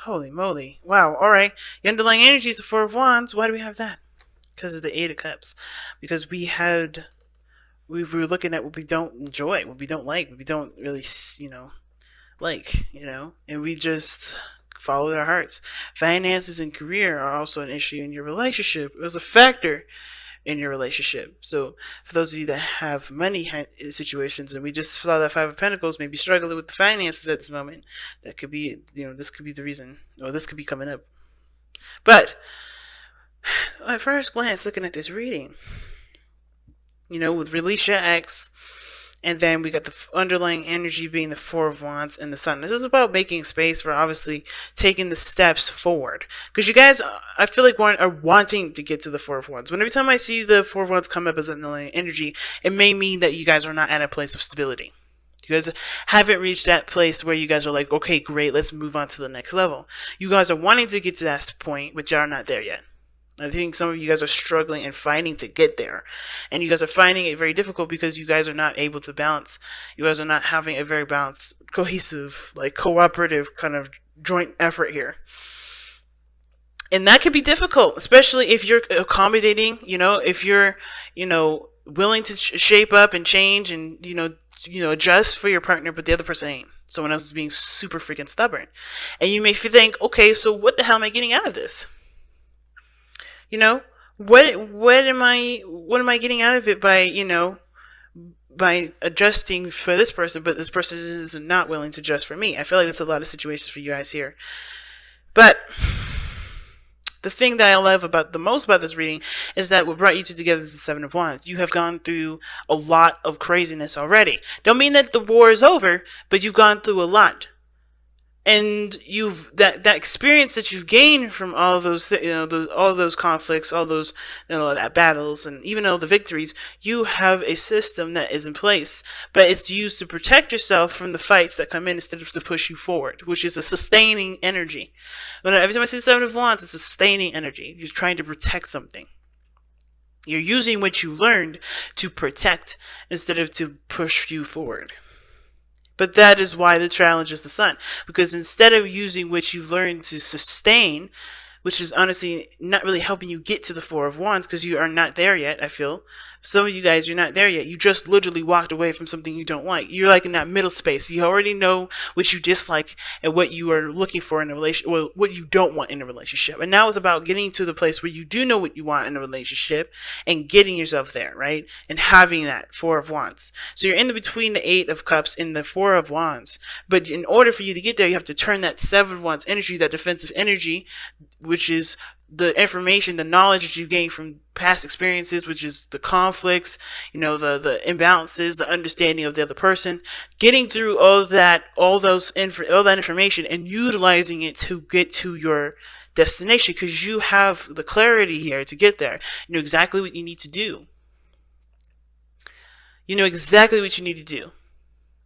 Holy moly. Wow. All right. The underlying energy is the Four of Wands. Why do we have that? Because of the Eight of Cups. Because we were looking at what we don't enjoy, what we don't like, what we don't really, and we just followed our hearts. Finances and career are also an issue in your relationship. It was a factor in your relationship. So for those of you that have money situations, and we just saw that Five of Pentacles, maybe struggling with the finances at this moment, that could be, this could be the reason, or this could be coming up. But at first glance, looking at this reading, with release your ex, and then we got the underlying energy being the Four of Wands and the Sun. This is about making space for obviously taking the steps forward. Because you guys, I feel like, are wanting to get to the Four of Wands. Every time I see the Four of Wands come up as underlying energy, it may mean that you guys are not at a place of stability. You guys haven't reached that place where you guys are like, okay, great, let's move on to the next level. You guys are wanting to get to that point, but you are not there yet. I think some of you guys are struggling and fighting to get there. And you guys are finding it very difficult because you guys are not able to balance. You guys are not having a very balanced, cohesive, cooperative kind of joint effort here. And that can be difficult, especially if you're accommodating, if you're, willing to shape up and change and, adjust for your partner, but the other person ain't. Someone else is being super freaking stubborn. And you may think, okay, so what the hell am I getting out of this? What am I getting out of it by adjusting for this person, but this person is not willing to adjust for me? I feel like that's a lot of situations for you guys here. But the thing that I love the most about this reading is that what brought you two together is the Seven of Wands. You have gone through a lot of craziness already. Don't mean that the war is over, but you've gone through a lot. And that experience that you've gained from all those all those conflicts, all those battles, and even all the victories, you have a system that is in place, but it's used to protect yourself from the fights that come in instead of to push you forward, which is a sustaining energy. Every time I see the Seven of Wands, it's a sustaining energy. You're trying to protect something. You're using what you learned to protect instead of to push you forward. But that is why the challenge is the Sun. Because instead of using what you've learned to sustain, which is honestly not really helping you get to the Four of Wands because you are not there yet, I feel. Some of you guys, you're not there yet. You just literally walked away from something you don't like. You're like in that middle space. You already know what you dislike and what you are looking for in a relationship, well, what you don't want in a relationship. And now it's about getting to the place where you do know what you want in a relationship and getting yourself there, right? And having that Four of Wands. So you're in between the Eight of Cups and the Four of Wands. But in order for you to get there, you have to turn that Seven of Wands energy, that defensive energy, which is the information, the knowledge that you gain from past experiences, which is the conflicts, the imbalances, the understanding of the other person, getting through all that information and utilizing it to get to your destination, because you have the clarity here to get there. You know exactly what you need to do.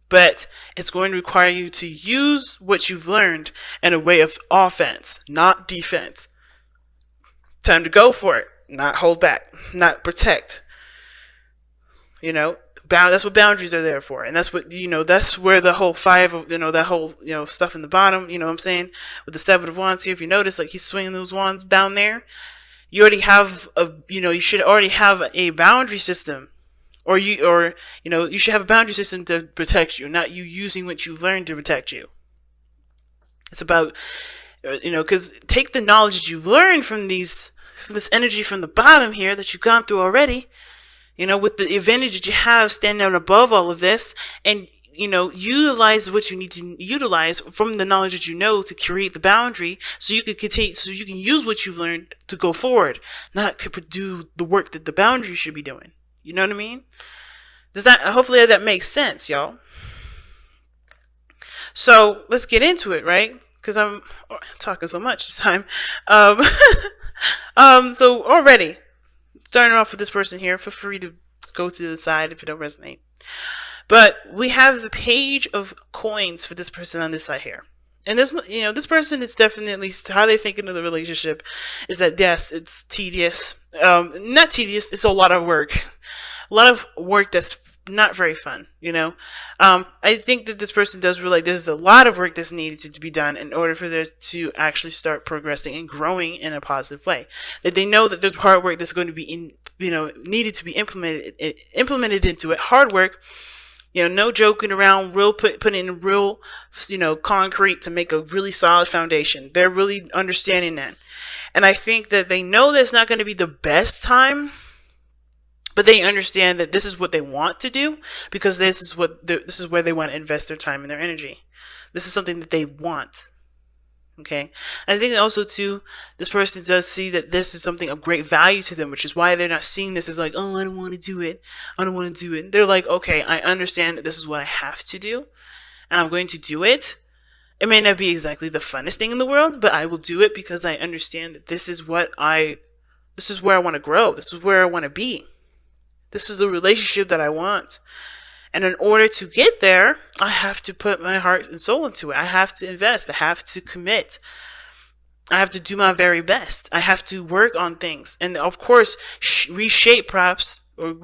But it's going to require you to use what you've learned in a way of offense, not defense. Time to go for it, not hold back, not protect. That's what boundaries are there for. And that's what, that's where the whole five of, that whole, stuff in the bottom, what I'm saying? With the Seven of Wands here, if you notice, like he's swinging those wands down there, you already have you should already have a boundary system. Or you should have a boundary system to protect you, not you using what you learned to protect you. It's about, because take the knowledge that you've learned from this energy from the bottom here that you've gone through already, with the advantage that you have standing above all of this, and, utilize what you need to utilize from the knowledge that you know to create the boundary so you can continue, so you can use what you've learned to go forward, not do the work that the boundary should be doing. You know what I mean? Hopefully that makes sense, y'all. So let's get into it, right? Because I'm talking so much this time. So already starting off with this person here, feel free to go to the side if it don't resonate. But we have the Page of Coins for this person on this side here. And this person is definitely, how they think into the relationship is that, yes, it's tedious. Not tedious, it's a lot of work. A lot of work that's not very fun, you know. I think that this person does realize there's a lot of work that's needed to be done in order for them to actually start progressing and growing in a positive way. That they know that there's hard work that's going to be needed to be implemented into it. Hard work, no joking around, putting in real, concrete to make a really solid foundation. They're really understanding that. And I think that they know that it's not going to be the best time, but they understand that this is what they want to do, because this is where they want to invest their time and their energy. This is something that they want. Okay. I think also too, this person does see that this is something of great value to them, which is why they're not seeing this as like, oh, I don't want to do it. I don't want to do it. They're like, okay, I understand that this is what I have to do, and I'm going to do it. It may not be exactly the funnest thing in the world, but I will do it because I understand that this is where I want to grow. This is where I want to be. This is the relationship that I want. And in order to get there, I have to put my heart and soul into it. I have to invest. I have to commit. I have to do my very best. I have to work on things. And of course, reshape perhaps, or,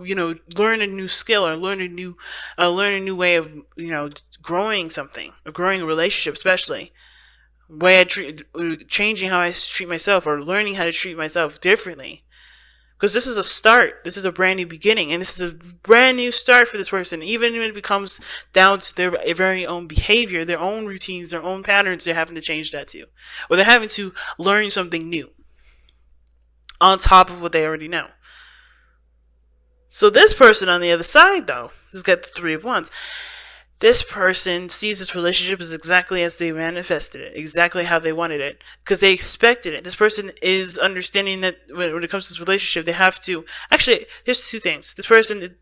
learn a new skill, or learn a new way of, growing something, or growing a relationship, especially. Changing how I treat myself, or learning how to treat myself differently. Because this is a start. This is a brand new beginning. And this is a brand new start for this person. Even when it comes down to their very own behavior, their own routines, their own patterns, they're having to change that too. Or they're having to learn something new on top of what they already know. So this person on the other side, though, has got the Three of Wands. This person sees this relationship as exactly as they manifested it, exactly how they wanted it, because they expected it. This person is understanding that when it comes to this relationship, they have to... Actually, here's two things. This person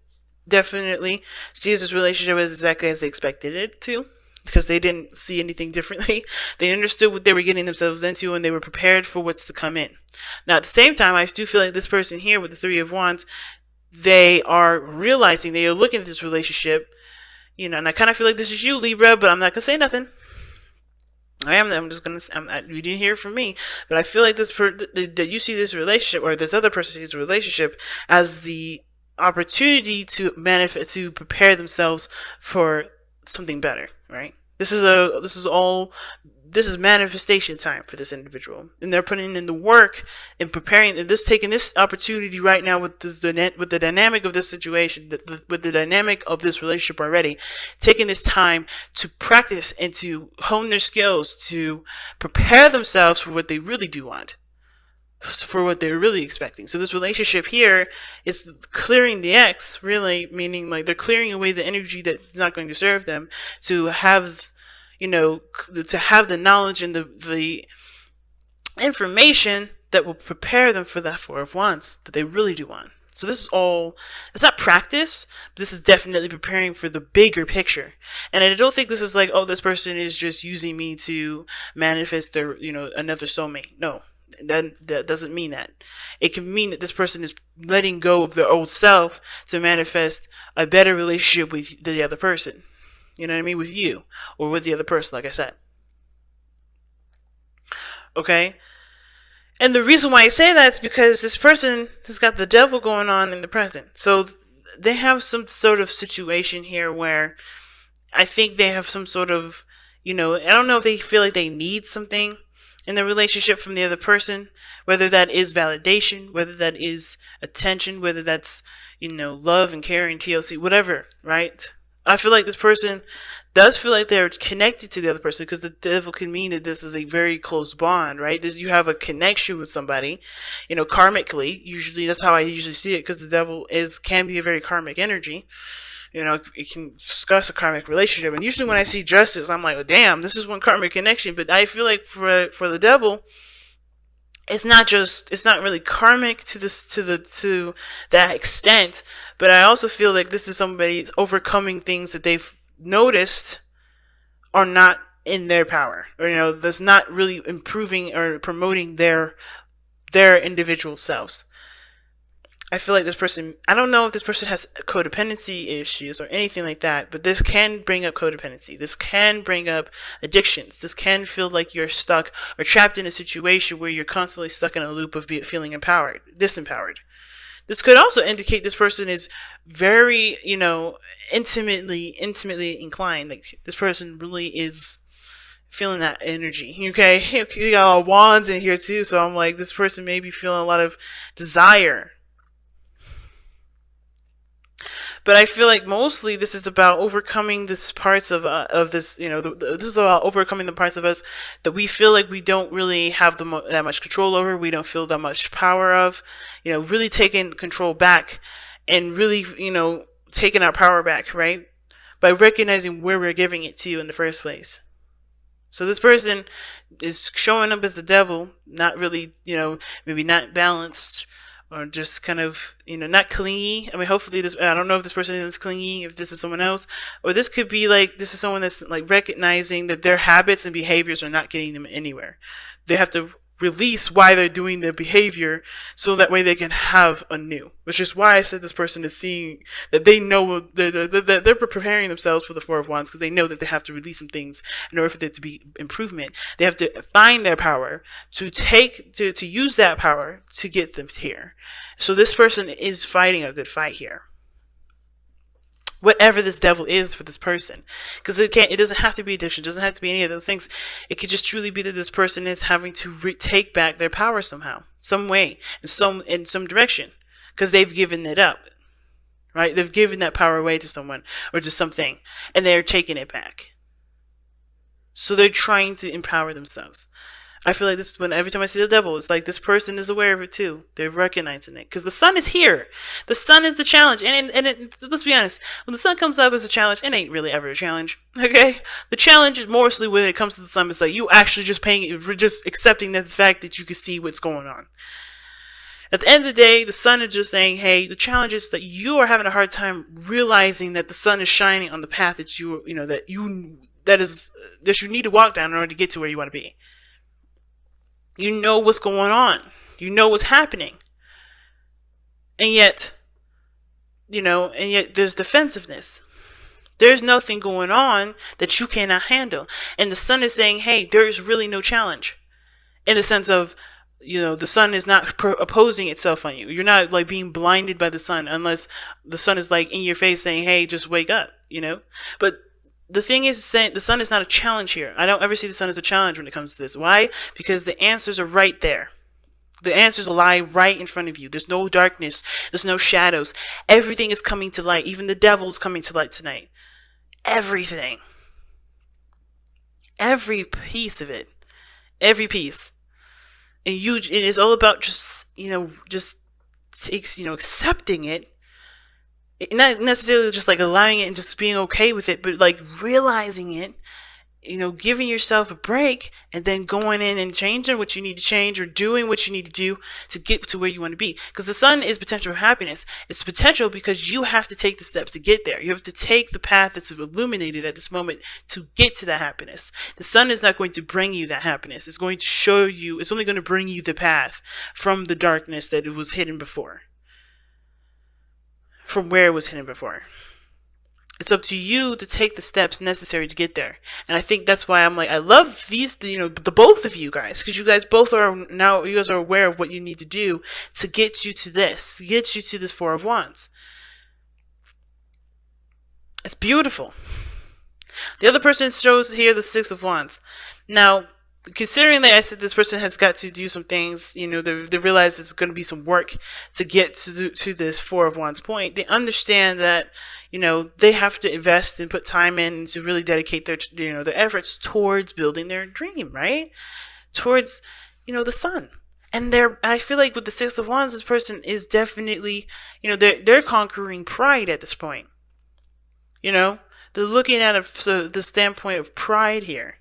definitely sees this relationship as exactly as they expected it to, because they didn't see anything differently. They understood what they were getting themselves into, and they were prepared for what's to come in. Now, at the same time, I do feel like this person here with the Three of Wands, they are realizing, they are looking at this relationship, and I kind of feel like this is you, Libra, but I'm not going to say nothing. I'm just going to, you didn't hear it from me, but I feel like that you see this relationship, or this other person sees a relationship as the opportunity to prepare themselves for something better, right? This is manifestation time for this individual, and they're putting in the work and preparing, and taking this opportunity right now with the dynamic of this situation, with the dynamic of this relationship already, taking this time to practice and to hone their skills, to prepare themselves for what they really do want, for what they're really expecting. So this relationship here is clearing the X, really, meaning like they're clearing away the energy that's not going to serve them, to have to have the knowledge and the information that will prepare them for that Four of Wands that they really do want. So this is all, it's not practice, but this is definitely preparing for the bigger picture. And I don't think this is like, oh, this person is just using me to manifest their, another soulmate. No, that doesn't mean that. It can mean that this person is letting go of their old self to manifest a better relationship with the other person. You know what I mean? With you, or with the other person, like I said. Okay? And the reason why I say that is because this person has got the devil going on in the present. So they have some sort of situation here where I think they have some sort of, I don't know if they feel like they need something in the relationship from the other person, whether that is validation, whether that is attention, whether that's, love and care and TLC, whatever, right? I feel like this person does feel like they're connected to the other person, because the devil can mean that this is a very close bond, right? You have a connection with somebody, karmically. Usually, that's how I usually see it, because the devil can be a very karmic energy. It can discuss a karmic relationship. And usually when I see justice, I'm like, oh, damn, this is one karmic connection. But I feel like for the devil, it's not really karmic to that extent, but I also feel like this is somebody overcoming things that they've noticed are not in their power, or that's not really improving or promoting their individual selves. I feel like this person, I don't know if this person has codependency issues or anything like that, but this can bring up codependency. This can bring up addictions. This can feel like you're stuck or trapped in a situation where you're constantly stuck in a loop of feeling disempowered. This could also indicate this person is very, intimately inclined. Like this person really is feeling that energy. Okay, you got all wands in here too, so I'm like, this person may be feeling a lot of desire. But I feel like mostly this is about overcoming this parts of this. This is about overcoming the parts of us that we feel like we don't really have that much control over. We don't feel that much power of. Really taking control back, and really, taking our power back, right? By recognizing where we're giving it to in the first place. So this person is showing up as the devil, not really, maybe not balanced, or just kind of, not clingy. I mean, hopefully I don't know if this person is clingy, if this is someone else, or this could be like, this is someone that's like recognizing that their habits and behaviors are not getting them anywhere. They have to release why they're doing their behavior, so that way they can have a new, which is why I said this person is seeing that they know they're preparing themselves for the Four of Wands, because they know that they have to release some things in order for there to be improvement. They have to find their power to use that power to get them here. So this person is fighting a good fight here, whatever this devil is for this person, because it doesn't have to be addiction, it doesn't have to be any of those things. It could just truly be that this person is having to take back their power somehow, some way, in some direction, because they've given it up, right? They've given that power away to someone or to something, and they're taking it back. So they're trying to empower themselves. I feel like this, when every time I see the devil, it's like this person is aware of it too. They're recognizing it, because the sun is here. The sun is the challenge, and let's be honest, when the sun comes up as a challenge, it ain't really ever a challenge. Okay, the challenge is mostly when it comes to the sun. It's like you actually just accepting the fact that you can see what's going on. At the end of the day, the sun is just saying, hey, the challenge is that you are having a hard time realizing that the sun is shining on the path that you need to walk down in order to get to where you want to be. You know what's going on. You know what's happening. And yet there's defensive. There's nothing going on that you cannot handle. And the sun is saying, hey, there is really no challenge. In the sense of, the sun is not opposing itself on you. You're not like being blinded by the sun, unless the sun is like in your face saying, hey, just wake up, But the thing is, saying the sun is not a challenge here. I don't ever see the sun as a challenge when it comes to this. Why? Because the answers are right there. The answers lie right in front of you. There's no darkness. There's no shadows. Everything is coming to light. Even the devil is coming to light tonight. Everything. Every piece of it. Every piece. And it is all about just accepting it. Not necessarily just like allowing it and just being okay with it, but like realizing it, giving yourself a break, and then going in and changing what you need to change, or doing what you need to do to get to where you want to be. Because the sun is potential for happiness. It's potential because you have to take the steps to get there. You have to take the path that's illuminated at this moment to get to that happiness. The sun is not going to bring you that happiness. It's going to show you, it's only going to bring you the path from the darkness that it was hidden before. From where it was hidden before. It's up to you to take the steps necessary to get there. And I think that's why I'm like, I love these, the both of you guys, because you guys both are now, you guys are aware of what you need to do to get you to this, to get you to this Four of Wands. It's beautiful. The other person shows here the Six of Wands. Now, considering that I said this person has got to do some things, they realize it's going to be some work to get to this Four of Wands point. They understand that, they have to invest and put time in to really dedicate their efforts towards building their dream, right? Towards, the sun. And I feel like with the Six of Wands, this person is definitely, they're conquering pride at this point. They're looking at the standpoint of pride here.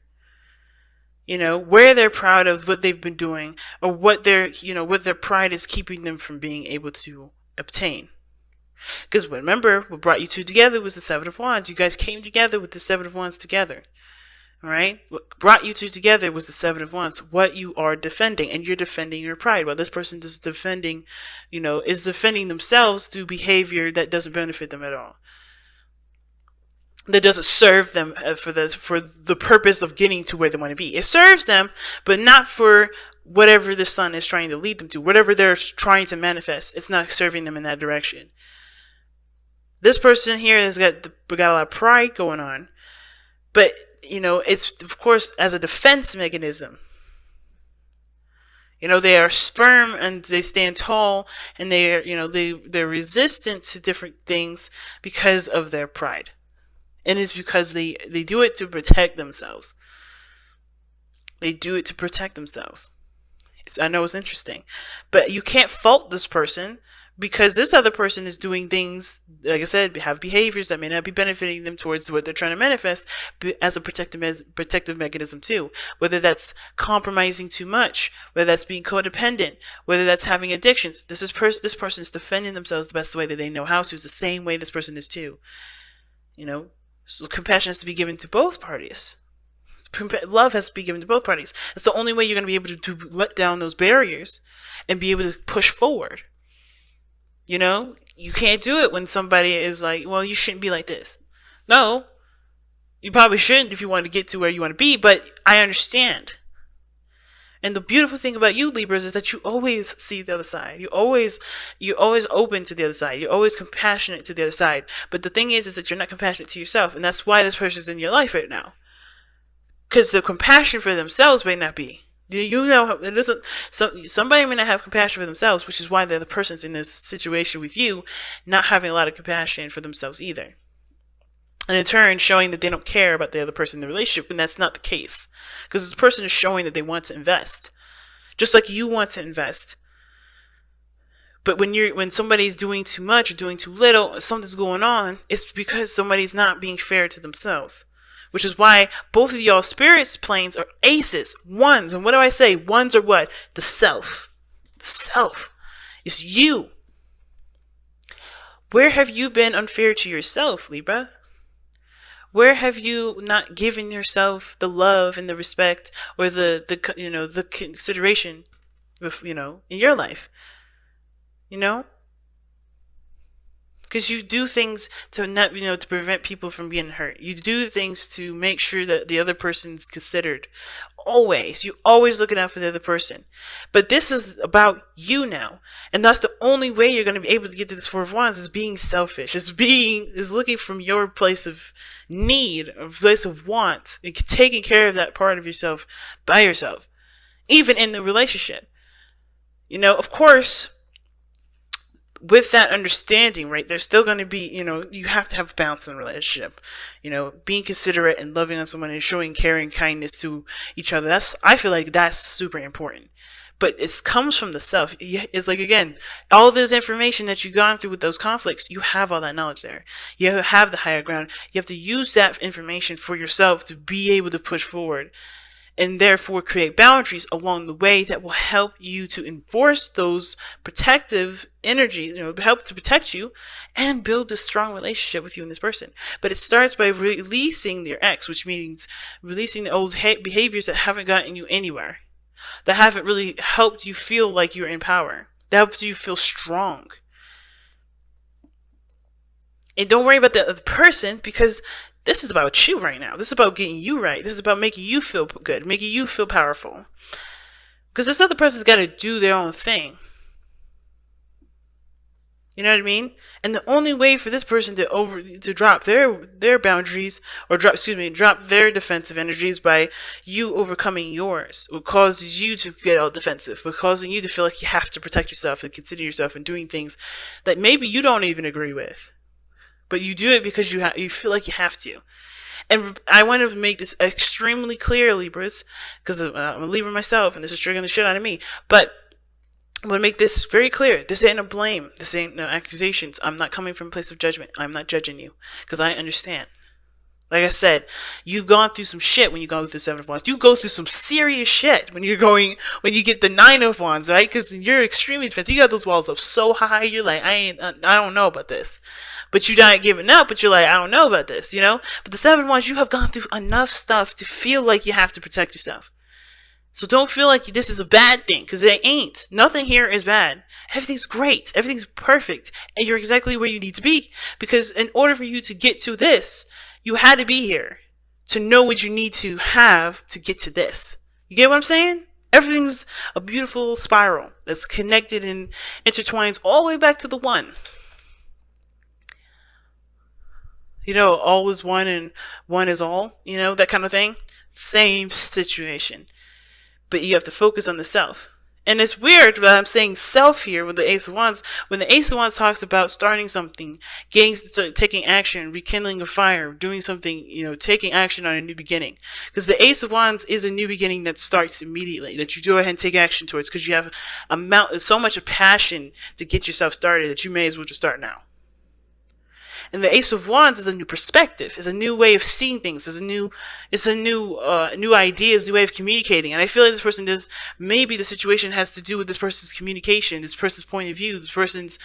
Where they're proud of what they've been doing, or what their pride is keeping them from being able to obtain. Because remember, what brought you two together was the Seven of Wands. You guys came together with the Seven of Wands together. All right? What brought you two together was the Seven of Wands. What you are defending, and you're defending your pride. While this person is defending themselves through behavior that doesn't benefit them at all. That doesn't serve them for the purpose of getting to where they want to be. It serves them, but not for whatever the sun is trying to lead them to, whatever they're trying to manifest. It's not serving them in that direction. This person here has got a lot of pride going on, but it's of course as a defense mechanism. They are firm and they stand tall, and they're resistant to different things because of their pride, and it's because they do it to protect themselves. They do it to protect themselves. I know it's interesting, but you can't fault this person, because this other person is doing things, like I said, have behaviors that may not be benefiting them towards what they're trying to manifest, as a protective mechanism too. Whether that's compromising too much, whether that's being codependent, whether that's having addictions. This person is defending themselves the best way that they know how to. It's the same way this person is too. So compassion has to be given to both parties. Love has to be given to both parties. It's the only way you're going to be able to let down those barriers and be able to push forward. You can't do it when somebody is like, well, you shouldn't be like this. No, you probably shouldn't if you want to get to where you want to be, but I understand. And the beautiful thing about you, Libras, is that you always see the other side. You're always open to the other side. You're always compassionate to the other side. But the thing is that you're not compassionate to yourself, and that's why this person's in your life right now. Because the compassion for themselves may not be. It isn't. Somebody may not have compassion for themselves, which is why the other person's in this situation with you, not having a lot of compassion for themselves either. And in turn, showing that they don't care about the other person in the relationship, and that's not the case. Because this person is showing that they want to invest, just like you want to invest. But when somebody's doing too much or doing too little, something's going on, it's because somebody's not being fair to themselves. Which is why both of y'all spirits planes are aces, ones. And what do I say? Ones are what? The self. The self. It's you. Where have you been unfair to yourself, Libra? Where have you not given yourself the love and the respect or the consideration in your life? Because you do things to not, to prevent people from being hurt. You do things to make sure that the other person's considered. Always. You're always looking out for the other person. But this is about you now. And that's the only way you're going to be able to get to this Four of Wands, is being selfish. Is looking from your place of need, a place of want, and taking care of that part of yourself by yourself. Even in the relationship. Of course, with that understanding, right, there's still going to be, you have to have balance in a relationship. Being considerate and loving on someone and showing care and kindness to each other. I feel like that's super important. But it comes from the self. It's like, again, all this information that you've gone through with those conflicts, you have all that knowledge there. You have the higher ground. You have to use that information for yourself to be able to push forward. And therefore create boundaries along the way that will help you to enforce those protective energies, help to protect you and build a strong relationship with you and this person. But it starts by releasing your ex, which means releasing the old behaviors that haven't gotten you anywhere, that haven't really helped you feel like you're in power, that helps you feel strong. And don't worry about the other person, because this is about you right now. This is about getting you right. This is about making you feel good, making you feel powerful. Because this other person's got to do their own thing. You know what I mean? And the only way for this person to drop their boundaries, or drop their defensive energies, by you overcoming yours. What causes you to get all defensive, what causing you to feel like you have to protect yourself and consider yourself and doing things that maybe you don't even agree with. But you do it because you feel like you have to. And I want to make this extremely clear, Libras, because I'm a Libra myself, and this is triggering the shit out of me. But I'm going to make this very clear. This ain't a blame. This ain't no accusations. I'm not coming from a place of judgment. I'm not judging you, because I understand. Like I said, you've gone through some shit when you go through Seven of Wands. You go through some serious shit when you get the Nine of Wands, right? Because you're extremely defensive. You got those walls up so high, you're like, I don't know about this. But you're not giving up, but you're like, I don't know about this, But the Seven of Wands, you have gone through enough stuff to feel like you have to protect yourself. So don't feel like this is a bad thing, because it ain't. Nothing here is bad. Everything's great. Everything's perfect. And you're exactly where you need to be. Because in order for you to get to this, you had to be here to know what you need to have to get to this. You get what I'm saying? Everything's a beautiful spiral that's connected and intertwines all the way back to the one. All is one and one is all, that kind of thing. Same situation. But you have to focus on the self. And it's weird that I'm saying self here with the Ace of Wands. When the Ace of Wands talks about starting something, taking action, rekindling a fire, doing something, taking action on a new beginning. Because the Ace of Wands is a new beginning that starts immediately, that you go ahead and take action towards, because you have so much of passion to get yourself started that you may as well just start now. And the Ace of Wands is a new perspective, is a new way of seeing things, is a new idea, is a new way of communicating. And I feel like this person does, maybe the situation has to do with this person's communication, this person's point of view, this person's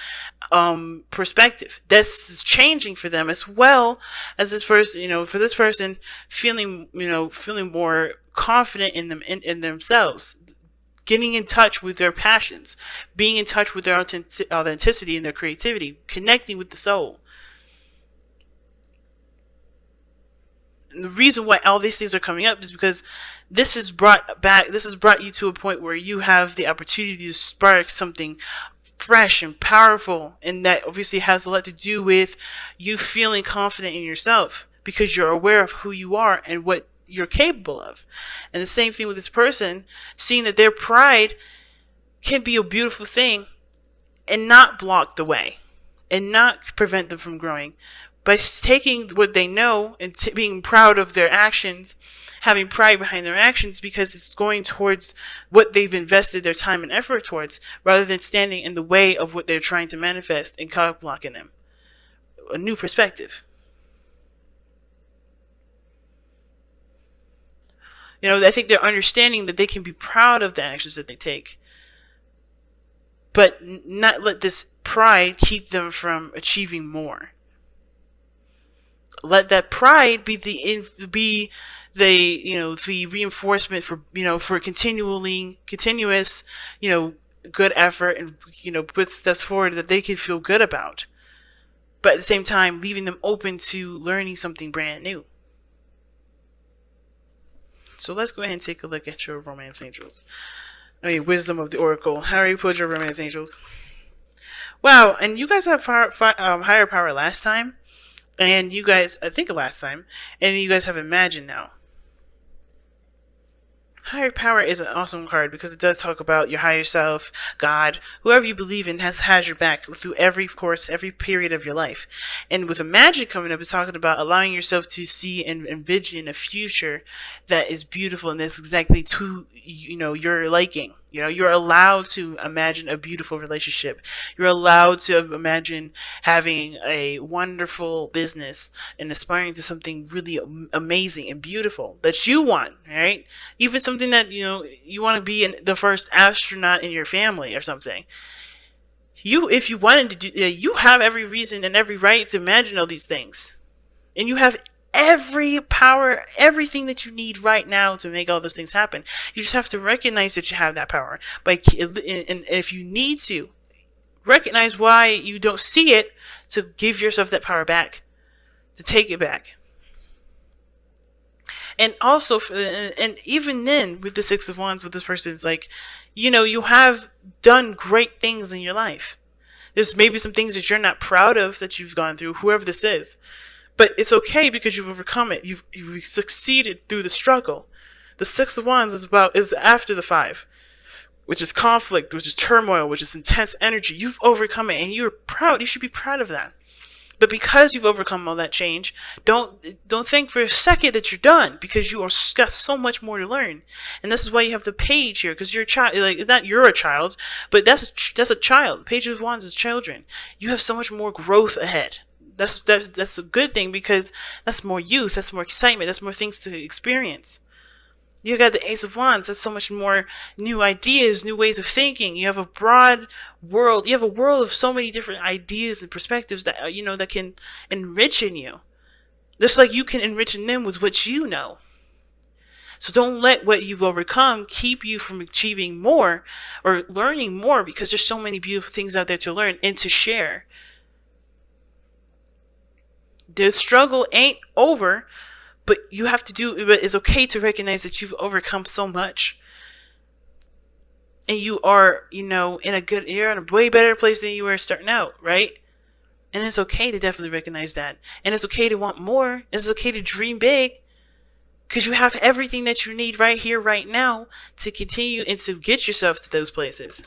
perspective. That's changing for them, as well as this person, for this person feeling more confident in them, in themselves. Getting in touch with their passions, being in touch with their authenticity and their creativity, connecting with the soul. And the reason why all these things are coming up is because this has brought you to a point where you have the opportunity to spark something fresh and powerful, and that obviously has a lot to do with you feeling confident in yourself, because you're aware of who you are and what you're capable of. And the same thing with this person, seeing that their pride can be a beautiful thing and not block the way and not prevent them from growing. By taking what they know and being proud of their actions, having pride behind their actions, because it's going towards what they've invested their time and effort towards, rather than standing in the way of what they're trying to manifest and cock blocking them. A new perspective. I think they're understanding that they can be proud of the actions that they take, but not let this pride keep them from achieving more. Let that pride be the reinforcement for continuous good effort, and put steps forward that they can feel good about, but at the same time leaving them open to learning something brand new. So let's go ahead and take a look at your romance angels. Wisdom of the Oracle. How are you pulled your romance angels? Wow, and you guys have higher power last time. And you guys, I think last time, and you guys have Imagine now. Higher power is an awesome card because it does talk about your higher self, God, whoever you believe in has your back through every period of your life. And with Imagine coming up, it's talking about allowing yourself to see and envision a future that is beautiful and that's exactly to your liking. You're allowed to imagine a beautiful relationship. You're allowed to imagine having a wonderful business and aspiring to something really amazing and beautiful that you want, right? Even something that, you want to be the first astronaut in your family or something. If you wanted to do, you have every reason and every right to imagine all these things. And you have every power, everything that you need right now to make all those things happen. You just have to recognize that you have that power. And if you need to, recognize why you don't see it, to give yourself that power back, to take it back. And also, and even then, with the Six of Wands, with this person, it's like, you have done great things in your life. There's maybe some things that you're not proud of that you've gone through, whoever this is. But it's okay because you've overcome it. You've succeeded through the struggle. The Six of Wands is after the Five, which is conflict, which is turmoil, which is intense energy. You've overcome it, and you're proud. You should be proud of that. But because you've overcome all that change, don't think for a second that you're done, because you got so much more to learn. And this is why you have the Page here, because you're a child. Not you're a child, but that's a child. The Page of Wands is children. You have so much more growth ahead. That's a good thing, because that's more youth, that's more excitement, that's more things to experience. You got the Ace of Wands, that's so much more new ideas, new ways of thinking. You have a broad world. You have a world of so many different ideas and perspectives that that can enrich in you. Just like you can enrich in them with what you know. So don't let what you've overcome keep you from achieving more or learning more, because there's so many beautiful things out there to learn and to share. The struggle ain't over, but you have to but it's okay to recognize that you've overcome so much. and you are, you're in a way better place than you were starting out, right? And it's okay to definitely recognize that. And it's okay to want more. It's okay to dream big, because you have everything that you need right here, right now, to continue and to get yourself to those places.